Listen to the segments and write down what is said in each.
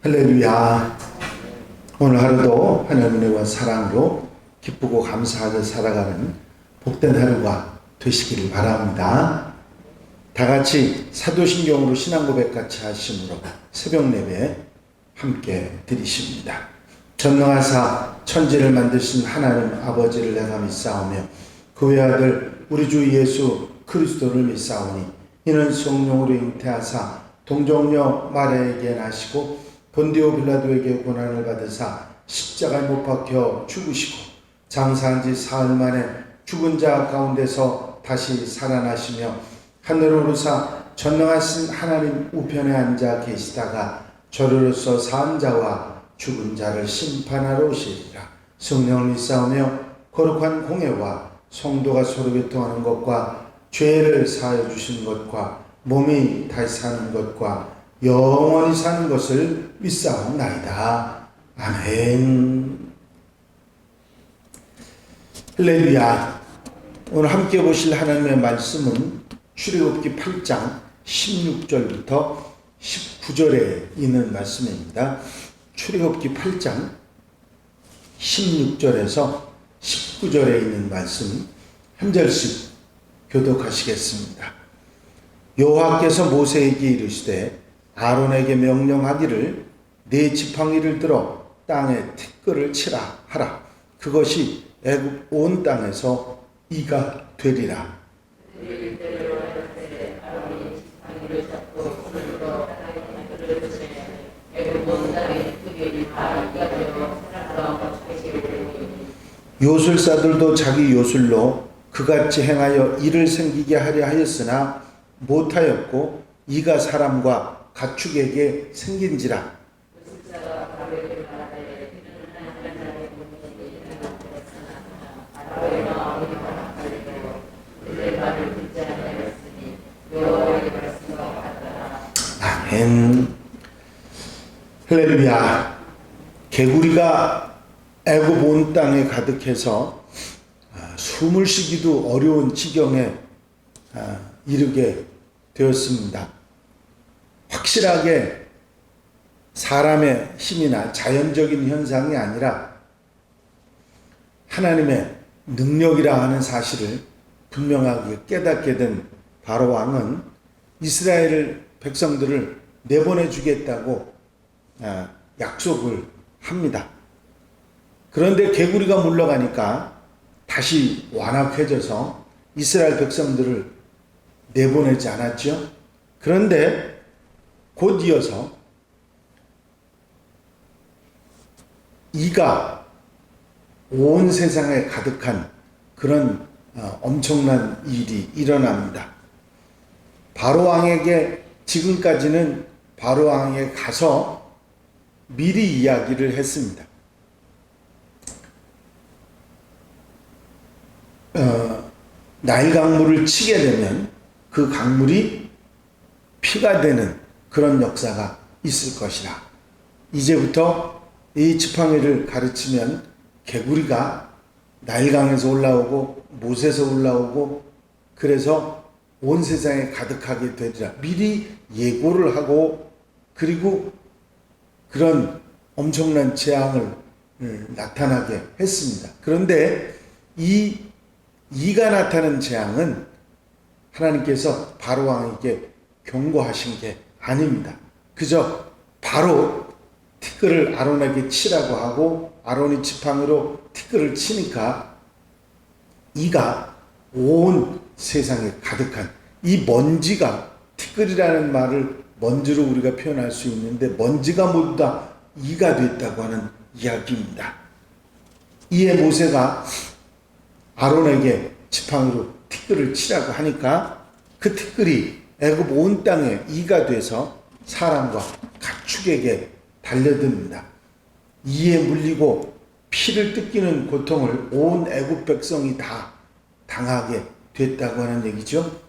할렐루야. 오늘 하루도 하나님의 은혜와 사랑으로 기쁘고 감사하게 살아가는 복된 하루가 되시기를 바랍니다. 다 같이 사도신경으로 신앙고백 같이 하심으로 새벽 예배 함께 드리십니다. 전능하사 천지를 만드신 하나님 아버지를 내가 믿사오며 그 외아들 우리 주 예수 그리스도를 믿사오니 이는 성령으로 잉태하사 동정녀 마리아에게 나시고 본디오 빌라도에게 고난을 받으사 십자가에 못 박혀 죽으시고 장사한 지 사흘 만에 죽은 자 가운데서 다시 살아나시며 하늘로 오르사 전능하신 하나님 우편에 앉아 계시다가 저리로서 산 자와 죽은 자를 심판하러 오시리라. 성령을 믿사오며 거룩한 공예와 성도가 서로 교통하는 것과 죄를 사하여 주신 것과 몸이 다시 사는 것과 영원히 사는 것을 믿사옵나이다. 아멘. 할렐루야. 오늘 함께 보실 하나님의 말씀은 출애굽기 8장 16절부터 19절에 있는 말씀입니다. 출애굽기 8장 16절에서 19절에 있는 말씀 한 절씩 교독하시겠습니다. 여호와께서 모세에게 이르시되 아론에게 명령하기를 네 지팡이를 들어 땅에 티끌을 치라 하라. 그것이 애굽 온 땅에서 이가 되리라. 요술사들도 자기 요술로 그같이 행하여 이를 생기게 하려 하였으나 못하였고 이가 사람과 가축에게 생긴지라. 아멘. 할렐루야. 개구리가 애굽 온 땅에 가득해서 숨을 쉬기도 어려운 지경에 이르게 되었습니다. 확실하게 사람의 힘이나 자연적인 현상이 아니라 하나님의 능력이라 하는 사실을 분명하게 깨닫게 된 바로 왕은 이스라엘 백성들을 내보내 주겠다고 약속을 합니다. 그런데 개구리가 물러가니까 다시 완악해져서 이스라엘 백성들을 내보내지 않았죠. 그런데 곧 이어서 이가 온 세상에 가득한 그런 엄청난 일이 일어납니다. 바로 왕에게 지금까지는 바로 왕에게 가서 미리 이야기를 했습니다. 나일 강물을 치게 되면 그 강물이 피가 되는 그런 역사가 있을 것이라. 이제부터 이 지팡이를 가르치면 개구리가 나일강에서 올라오고 못에서 올라오고 그래서 온 세상에 가득하게 되리라. 미리 예고를 하고 그리고 그런 엄청난 재앙을 나타나게 했습니다. 그런데 이가 나타난 재앙은 하나님께서 바로 왕에게 경고하신 게 아닙니다. 그저 바로 티끌을 아론에게 치라고 하고 아론이 지팡이로 티끌을 치니까 이가 온 세상에 가득한 이 먼지가 티끌이라는 말을 먼지로 우리가 표현할 수 있는데 먼지가 모두 다 이가 됐다고 하는 이야기입니다. 이에 모세가 아론에게 지팡이로 티끌을 치라고 하니까 그 티끌이 애굽 온 땅에 이가 돼서 사람과 가축에게 달려듭니다. 이에 물리고 피를 뜯기는 고통을 온 애굽 백성이 다 당하게 됐다고 하는 얘기죠.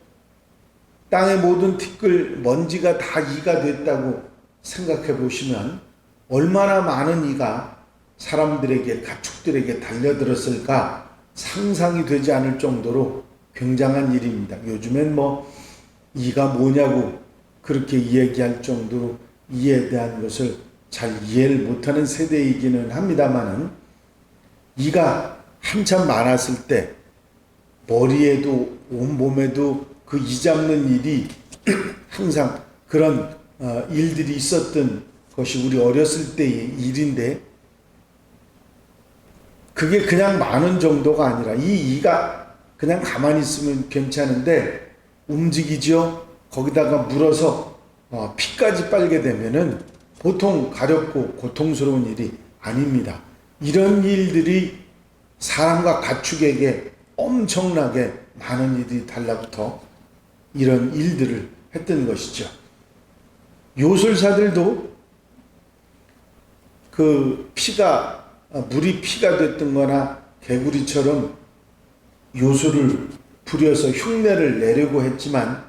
땅의 모든 티끌 먼지가 다 이가 됐다고 생각해 보시면 얼마나 많은 이가 사람들에게, 가축들에게 달려들었을까 상상이 되지 않을 정도로 굉장한 일입니다. 요즘엔 뭐 이가 뭐냐고 그렇게 이야기할 정도로 이에 대한 것을 잘 이해를 못하는 세대이기는 합니다만은, 이가 한참 많았을 때 머리에도 온몸에도 그 이 잡는 일이 항상 그런 일들이 있었던 것이 우리 어렸을 때의 일인데, 그게 그냥 많은 정도가 아니라 이 이가 그냥 가만히 있으면 괜찮은데 움직이죠. 거기다가 물어서 피까지 빨게 되면은 보통 가렵고 고통스러운 일이 아닙니다. 이런 일들이 사람과 가축에게 엄청나게 많은 일이 달라붙어 이런 일들을 했던 것이죠. 요술사들도 그 피가, 물이 피가 됐던 거나 개구리처럼 요술을 부려서 흉내를 내려고 했지만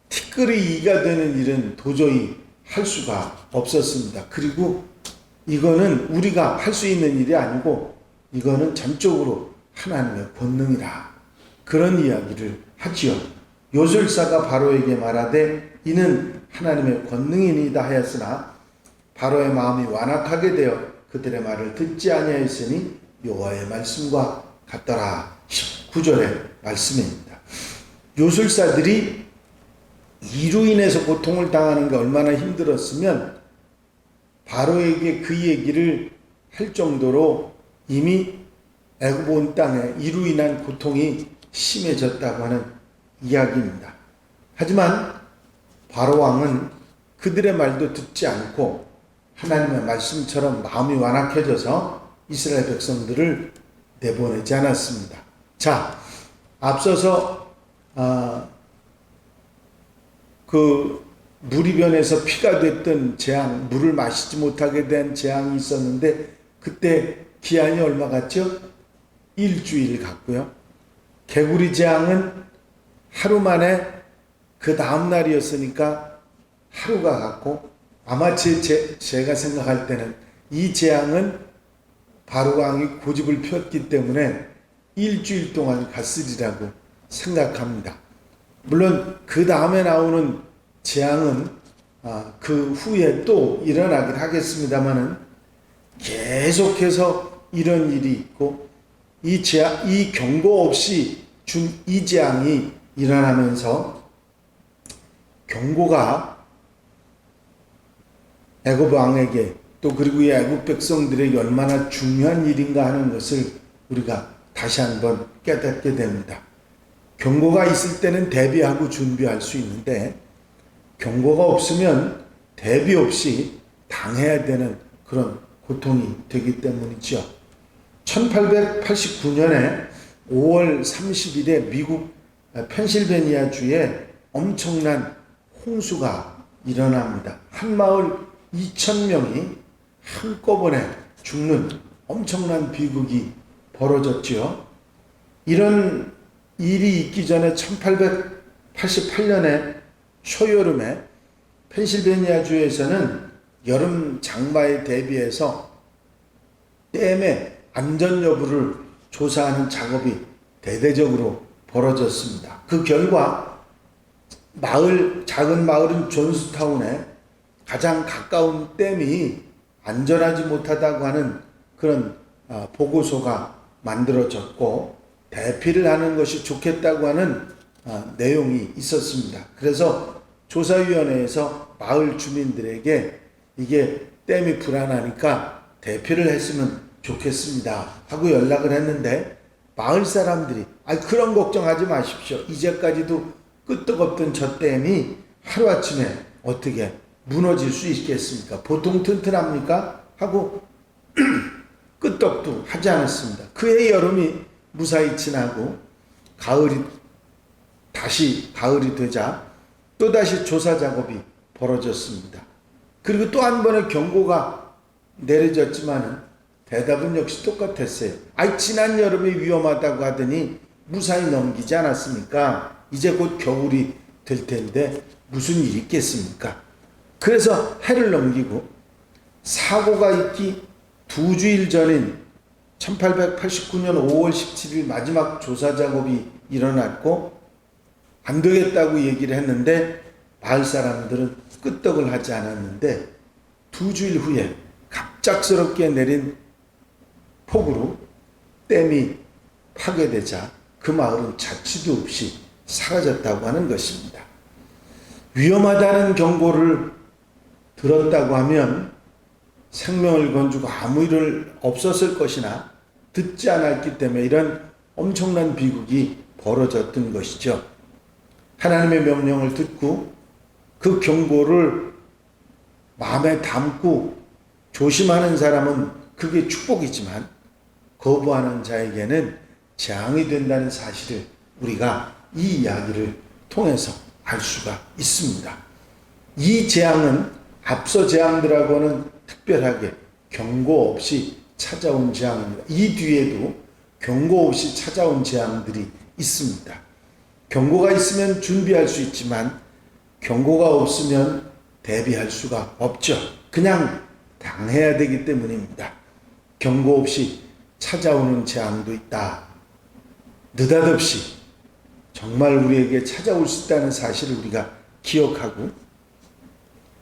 티끌이 이가 되는 일은 도저히 할 수가 없었습니다. 그리고 이거는 우리가 할 수 있는 일이 아니고 이거는 전적으로 하나님의 권능이라, 그런 이야기를 하지요. 요술사가 바로에게 말하되 이는 하나님의 권능이니이다 하였으나 바로의 마음이 완악하게 되어 그들의 말을 듣지 아니하였으니 여호와의 말씀과 같더라. 19절의 말씀입니다. 요술사들이 이로 인해서 고통을 당하는 게 얼마나 힘들었으면 바로에게 그 얘기를 할 정도로 이미 애굽 온 땅에 이로 인한 고통이 심해졌다고 하는 이야기입니다. 하지만 바로 왕은 그들의 말도 듣지 않고 하나님의 말씀처럼 마음이 완악해져서 이스라엘 백성들을 내보내지 않았습니다. 자, 앞서서 그 물이 변해서 피가 됐던 재앙, 물을 마시지 못하게 된 재앙이 있었는데 그때 기한이 얼마 갔죠? 일주일 갔고요. 개구리 재앙은 하루 만에 그 다음 날이었으니까 하루가 갔고, 아마 제가 생각할 때는 이 재앙은 바로 왕이 고집을 폈기 때문에 일주일 동안 갔으리라고 생각합니다. 물론 그 다음에 나오는 재앙은 그 후에 또 일어나긴 하겠습니다만은 계속해서 이런 일이 있고, 이 경고 없이 준 이 재앙이 일어나면서 경고가 애굽 왕에게 또 그리고 이 애굽 백성들에게 얼마나 중요한 일인가 하는 것을 우리가 다시 한번 깨닫게 됩니다. 경고가 있을 때는 대비하고 준비할 수 있는데 경고가 없으면 대비 없이 당해야 되는 그런 고통이 되기 때문이죠. 1889년에 5월 30일에 미국 펜실베니아주에 엄청난 홍수가 일어납니다. 한 마을 2,000명이 한꺼번에 죽는 엄청난 비극이 벌어졌지요. 이런 일이 있기 전에 1888년에 초여름에 펜실베니아주에서는 여름 장마에 대비해서 댐의 안전 여부를 조사하는 작업이 대대적으로 벌어졌습니다. 그 결과 작은 마을인 존스타운에 가장 가까운 댐이 안전하지 못하다고 하는 그런 보고서가 만들어졌고, 대피를 하는 것이 좋겠다고 하는 내용이 있었습니다. 그래서 조사위원회에서 마을 주민들에게 이게 댐이 불안하니까 대피를 했으면 좋겠습니다 하고 연락을 했는데, 마을 사람들이 그런 걱정하지 마십시오. 이제까지도 끄떡없던 저 댐이 하루아침에 어떻게 무너질 수 있겠습니까? 보통 튼튼합니까? 하고 끄떡도 하지 않았습니다. 그해 여름이 무사히 지나고 가을이 되자 또다시 조사 작업이 벌어졌습니다. 그리고 또 한 번의 경고가 내려졌지만은 대답은 역시 똑같았어요. 지난 여름이 위험하다고 하더니 무사히 넘기지 않았습니까? 이제 곧 겨울이 될 텐데 무슨 일이 있겠습니까? 그래서 해를 넘기고 사고가 있기 2주일 전인 1889년 5월 17일 마지막 조사 작업이 일어났고 안 되겠다고 얘기를 했는데 마을 사람들은 끄떡을 하지 않았는데 2주일 후에 갑작스럽게 내린 폭우로 댐이 파괴되자 그 마을은 자취도 없이 사라졌다고 하는 것입니다. 위험하다는 경고를 들었다고 하면 생명을 건주고 아무 일 없었을 것이나 듣지 않았기 때문에 이런 엄청난 비극이 벌어졌던 것이죠. 하나님의 명령을 듣고 그 경고를 마음에 담고 조심하는 사람은 그게 축복이지만 거부하는 자에게는 재앙이 된다는 사실을 우리가 이 이야기를 통해서 알 수가 있습니다. 이 재앙은 앞서 재앙들하고는 특별하게 경고 없이 찾아온 재앙입니다. 이 뒤에도 경고 없이 찾아온 재앙들이 있습니다. 경고가 있으면 준비할 수 있지만 경고가 없으면 대비할 수가 없죠. 그냥 당해야 되기 때문입니다. 경고 없이 찾아오는 재앙도 있다. 느닷없이 정말 우리에게 찾아올 수 있다는 사실을 우리가 기억하고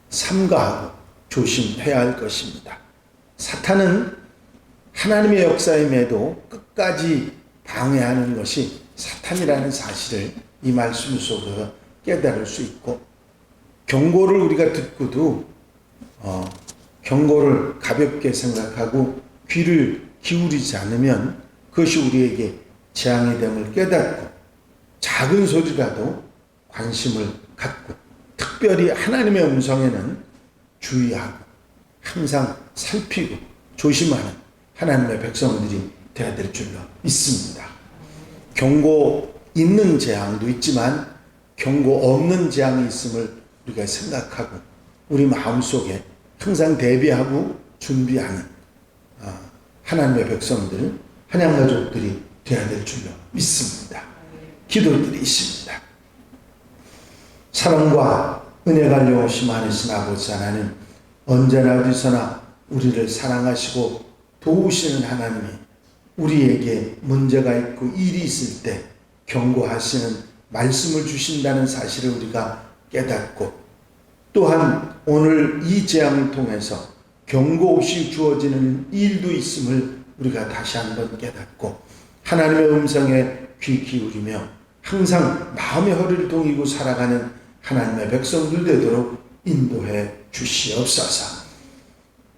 삼가하고 조심해야 할 것입니다. 사탄은 하나님의 역사임에도 끝까지 방해하는 것이 사탄이라는 사실을 이 말씀 속에서 깨달을 수 있고 경고를 우리가 듣고도 경고를 가볍게 생각하고 귀를 기울이지 않으면 그것이 우리에게 재앙이 됨을 깨닫고 작은 소리라도 관심을 갖고 특별히 하나님의 음성에는 주의하고 항상 살피고 조심하는 하나님의 백성들이 되어야 될 줄로 믿습니다. 경고 있는 재앙도 있지만 경고 없는 재앙이 있음을 우리가 생각하고 우리 마음속에 항상 대비하고 준비하는 하나님의 백성들, 한양 가족들이 되어야 될 줄로 믿습니다. 기도드리십니다. 사랑과 은혜가 영원히 많으신 아버지 하나님, 언제나 어디서나 우리를 사랑하시고 도우시는 하나님이 우리에게 문제가 있고 일이 있을 때 경고하시는 말씀을 주신다는 사실을 우리가 깨닫고 또한 오늘 이 재앙을 통해서 경고 없이 주어지는 일도 있음을 우리가 다시 한번 깨닫고 하나님의 음성에 귀 기울이며 항상 마음의 허리를 동이고 살아가는 하나님의 백성들 되도록 인도해 주시옵소서.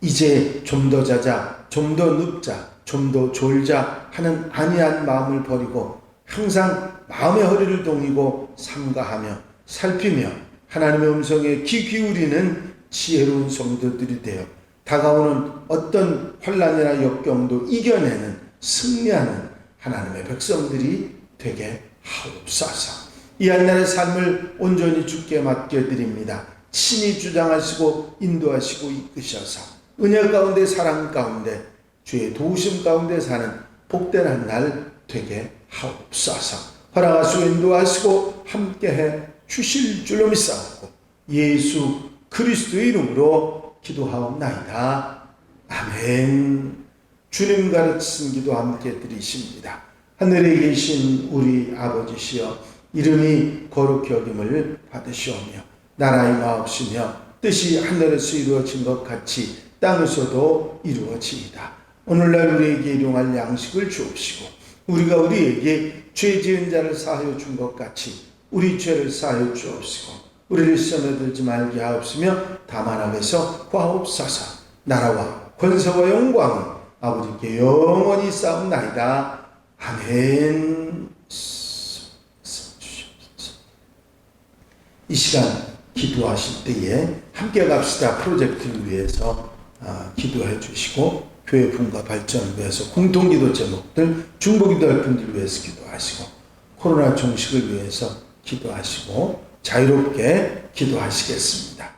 이제 좀 더 자자, 좀 더 눕자, 좀 더 졸자 하는 안이한 마음을 버리고 항상 마음의 허리를 동이고 삼가하며 살피며 하나님의 음성에 귀 기울이는 지혜로운 성도들이 되어 다가오는 어떤 환난이나 역경도 이겨내는 승리하는 하나님의 백성들이 되게 하옵소서. 이 한날의 삶을 온전히 주께 맡겨드립니다. 친히 주장하시고 인도하시고 이끄셔서 은혜 가운데 사랑 가운데 주의 도우심 가운데 사는 복된 한날 되게 하옵소서. 허락하시고 인도하시고 함께해 주실 줄로 믿사옵고 예수 그리스도의 이름으로 기도하옵나이다. 아멘. 주님 가르치신 기도 함께 드리십니다. 하늘에 계신 우리 아버지시여, 이름이 거룩히 여김을 받으시오며 나라의 마옵시며 뜻이 하늘에서 이루어진 것 같이 땅에서도 이루어지이다. 오늘날 우리에게 일용할 양식을 주옵시고 우리가 우리에게 죄 지은 자를 사하여 준 것 같이 우리 죄를 사하여 주옵시고 우리를 시험에 들지 말게 하옵시며 다만 악에서 구하옵소서. 나라와 권세와 영광이 아버지께 영원히 싸움나이다. 아멘. 이 시간 기도하실 때에 함께 갑시다 프로젝트를 위해서 기도해 주시고 교회 분과 발전을 위해서 공동기도 제목들, 중보기도할 분들 위해서 기도하시고 코로나 종식을 위해서 기도하시고 자유롭게 기도하시겠습니다.